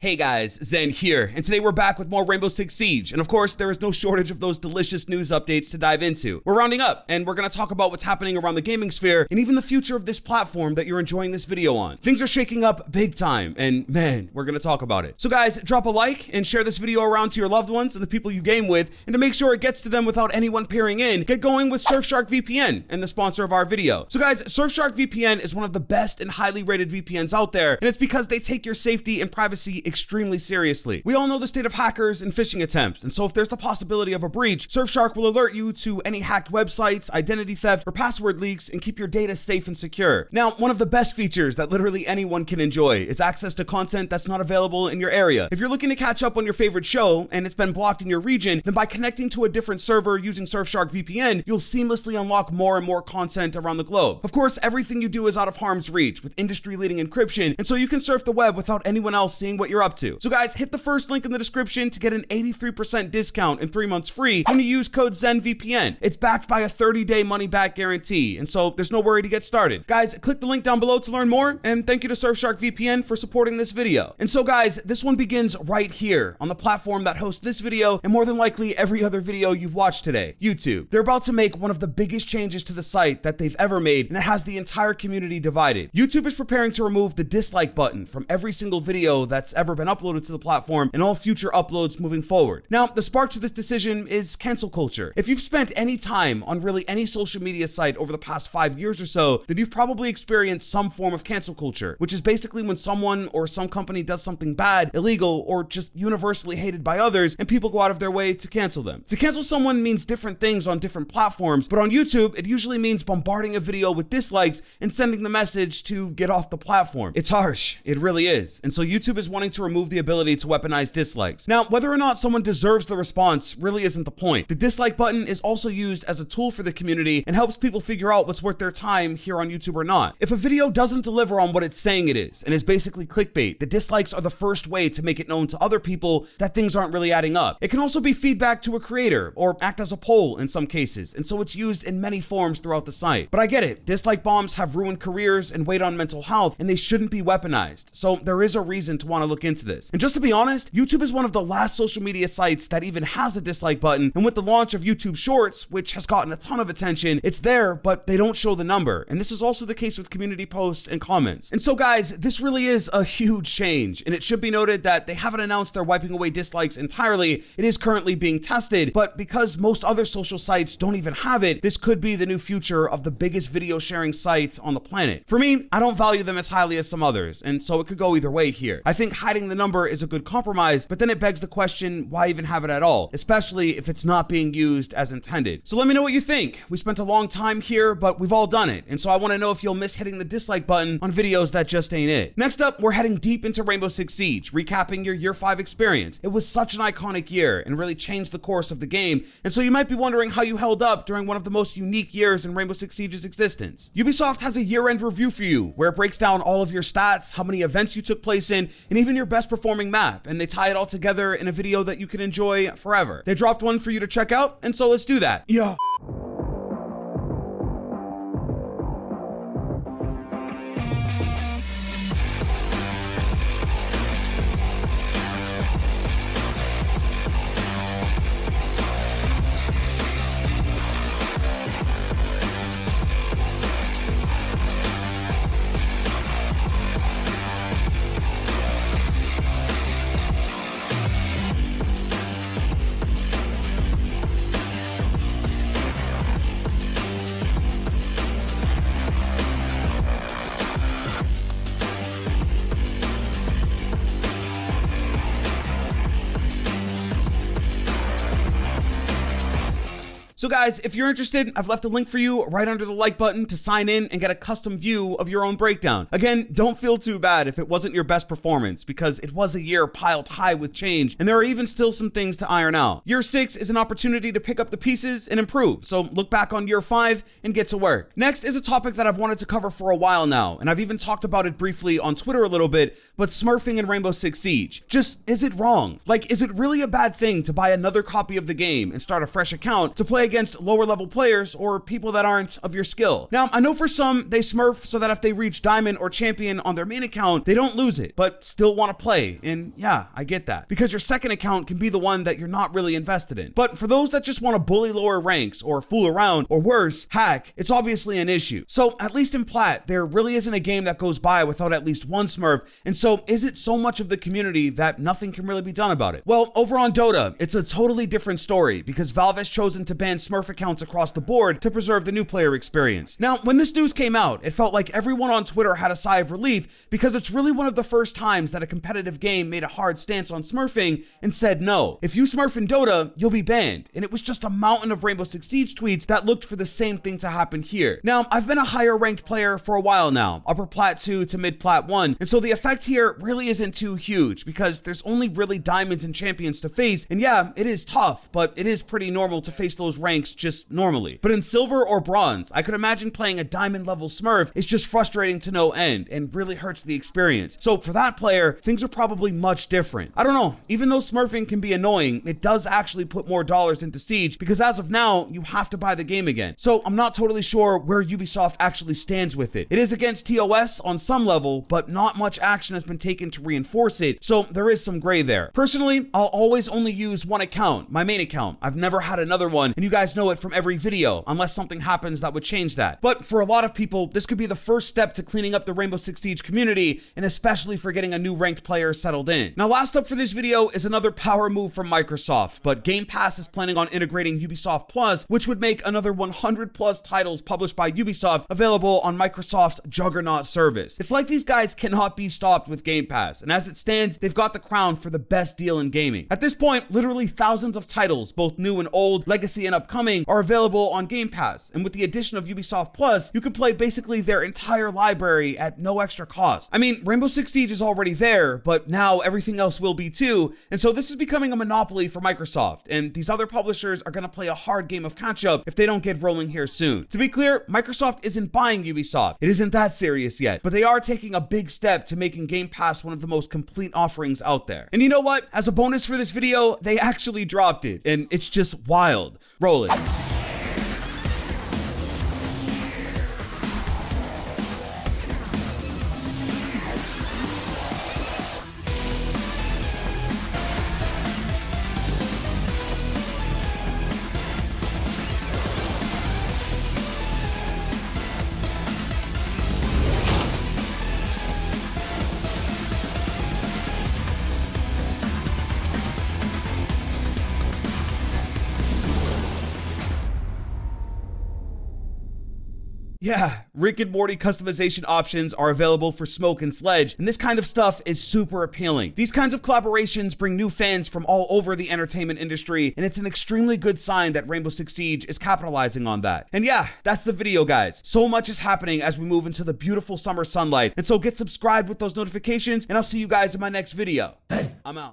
Hey guys, Zen here, and today we're back with more Rainbow Six Siege, and of course, there is no shortage of those delicious news updates to dive into. We're rounding up, and we're gonna talk about what's happening around the gaming sphere, and even the future of this platform that you're enjoying this video on. Things are shaking up big time, and man, we're gonna talk about it. So guys, drop a like, and share this video around to your loved ones and the people you game with, and to make sure it gets to them without anyone peering in, get going with Surfshark VPN, and the sponsor of our video. So guys, Surfshark VPN is one of the best and highly rated VPNs out there, and it's because they take your safety and privacy extremely seriously. We all know the state of hackers and phishing attempts, and so if there's the possibility of a breach, Surfshark will alert you to any hacked websites, identity theft, or password leaks, and keep your data safe and secure. Now, one of the best features that literally anyone can enjoy is access to content that's not available in your area. If you're looking to catch up on your favorite show, and it's been blocked in your region, then by connecting to a different server using Surfshark VPN, you'll seamlessly unlock more and more content around the globe. Of course, everything you do is out of harm's reach with industry-leading encryption, and so you can surf the web without anyone else seeing what you're up to. So guys, hit the first link in the description to get an 83% discount and 3 months free when you use code ZENVPN. It's backed by a 30-day money-back guarantee, and so there's no worry to get started. Guys, click the link down below to learn more, and thank you to Surfshark VPN for supporting this video. And so guys, this one begins right here on the platform that hosts this video and more than likely every other video you've watched today, YouTube. They're about to make one of the biggest changes to the site that they've ever made, and it has the entire community divided. YouTube is preparing to remove the dislike button from every single video that's ever been uploaded to the platform and all future uploads moving forward. Now, the spark to this decision is cancel culture. If you've spent any time on really any social media site over the past 5 years or so, then you've probably experienced some form of cancel culture, which is basically when someone or some company does something bad, illegal, or just universally hated by others, and people go out of their way to cancel them. To cancel someone means different things on different platforms, but on YouTube, it usually means bombarding a video with dislikes and sending the message to get off the platform. It's harsh, it really is. And so YouTube is wanting to remove the ability to weaponize dislikes. Now, whether or not someone deserves the response really isn't the point. The dislike button is also used as a tool for the community and helps people figure out what's worth their time here on YouTube or not. If a video doesn't deliver on what it's saying it is, and is basically clickbait, the dislikes are the first way to make it known to other people that things aren't really adding up. It can also be feedback to a creator, or act as a poll in some cases, and so it's used in many forms throughout the site. But I get it, dislike bombs have ruined careers and weighed on mental health, and they shouldn't be weaponized. So there is a reason to want to look into this. And just to be honest, YouTube is one of the last social media sites that even has a dislike button, and with the launch of YouTube Shorts, which has gotten a ton of attention, it's there, but they don't show the number. And this is also the case with community posts and comments. And so guys, this really is a huge change, and it should be noted that they haven't announced they're wiping away dislikes entirely. It is currently being tested, but because most other social sites don't even have it, this could be the new future of the biggest video sharing site on the planet. For me, I don't value them as highly as some others, and so it could go either way here. I think hiding the number is a good compromise, but then it begs the question, why even have it at all? Especially if it's not being used as intended. So let me know what you think. We spent a long time here, but we've all done it, and so I want to know if you'll miss hitting the dislike button on videos that just ain't it. Next up, we're heading deep into Rainbow Six Siege, recapping your Year 5 experience. It was such an iconic year and really changed the course of the game, and so you might be wondering how you held up during one of the most unique years in Rainbow Six Siege's existence. Ubisoft has a year-end review for you, where it breaks down all of your stats, how many events you took place in, and even your best performing map, and they tie it all together in a video that you can enjoy forever. They dropped one for you to check out, and so let's do that. Yeah. So guys, if you're interested, I've left a link for you right under the like button to sign in and get a custom view of your own breakdown. Again, don't feel too bad if it wasn't your best performance, because it was a year piled high with change, and there are even still some things to iron out. Year 6 is an opportunity to pick up the pieces and improve, so look back on Year 5 and get to work. Next is a topic that I've wanted to cover for a while now, and I've even talked about it briefly on Twitter a little bit, but smurfing in Rainbow Six Siege. Just, is it wrong? Like, is it really a bad thing to buy another copy of the game and start a fresh account to play a against lower level players or people that aren't of your skill. Now, I know for some, they smurf so that if they reach diamond or champion on their main account, they don't lose it, but still want to play. And yeah, I get that. Because your second account can be the one that you're not really invested in. But for those that just want to bully lower ranks or fool around or worse, hack, it's obviously an issue. So at least in Plat, there really isn't a game that goes by without at least one smurf. And so is it so much of the community that nothing can really be done about it? Well, over on Dota, it's a totally different story because Valve has chosen to ban smurf accounts across the board to preserve the new player experience. Now, when this news came out, it felt like everyone on Twitter had a sigh of relief because it's really one of the first times that a competitive game made a hard stance on smurfing and said no. If you smurf in Dota, you'll be banned. And it was just a mountain of Rainbow Six Siege tweets that looked for the same thing to happen here. Now, I've been a higher ranked player for a while now, upper Plat 2 to mid Plat 1, and so the effect here really isn't too huge because there's only really diamonds and champions to face, and yeah, it is tough, but it is pretty normal to face those ranks just normally. But in silver or bronze, I could imagine playing a diamond level smurf is just frustrating to no end and really hurts the experience. So for that player, things are probably much different. I don't know, even though smurfing can be annoying, it does actually put more dollars into Siege because as of now, you have to buy the game again. So I'm not totally sure where Ubisoft actually stands with it. It is against TOS on some level, but not much action has been taken to reinforce it, so there is some gray there. Personally, I'll always only use one account, my main account. I've never had another one, and you guys know it from every video, unless something happens that would change that. But for a lot of people, this could be the first step to cleaning up the Rainbow Six Siege community, and especially for getting a new ranked player settled in. Now, last up for this video is another power move from Microsoft, but Game Pass is planning on integrating Ubisoft Plus, which would make another 100 plus titles published by Ubisoft available on Microsoft's Juggernaut service. It's like these guys cannot be stopped with Game Pass, and as it stands, they've got the crown for the best deal in gaming. At this point, literally thousands of titles, both new and old, legacy and upcoming, are available on Game Pass, and with the addition of Ubisoft Plus, you can play basically their entire library at no extra cost. I mean, Rainbow Six Siege is already there, but now everything else will be too, and so this is becoming a monopoly for Microsoft, and these other publishers are going to play a hard game of catch-up if they don't get rolling here soon. To be clear, Microsoft isn't buying Ubisoft. It isn't that serious yet, but they are taking a big step to making Game Pass one of the most complete offerings out there. And you know what? As a bonus for this video, they actually dropped it, and it's just wild. Roll it. Yeah, Rick and Morty customization options are available for Smoke and Sledge, and this kind of stuff is super appealing. These kinds of collaborations bring new fans from all over the entertainment industry, and it's an extremely good sign that Rainbow Six Siege is capitalizing on that. And yeah, that's the video, guys. So much is happening as we move into the beautiful summer sunlight, and so get subscribed with those notifications, and I'll see you guys in my next video. Hey, I'm out.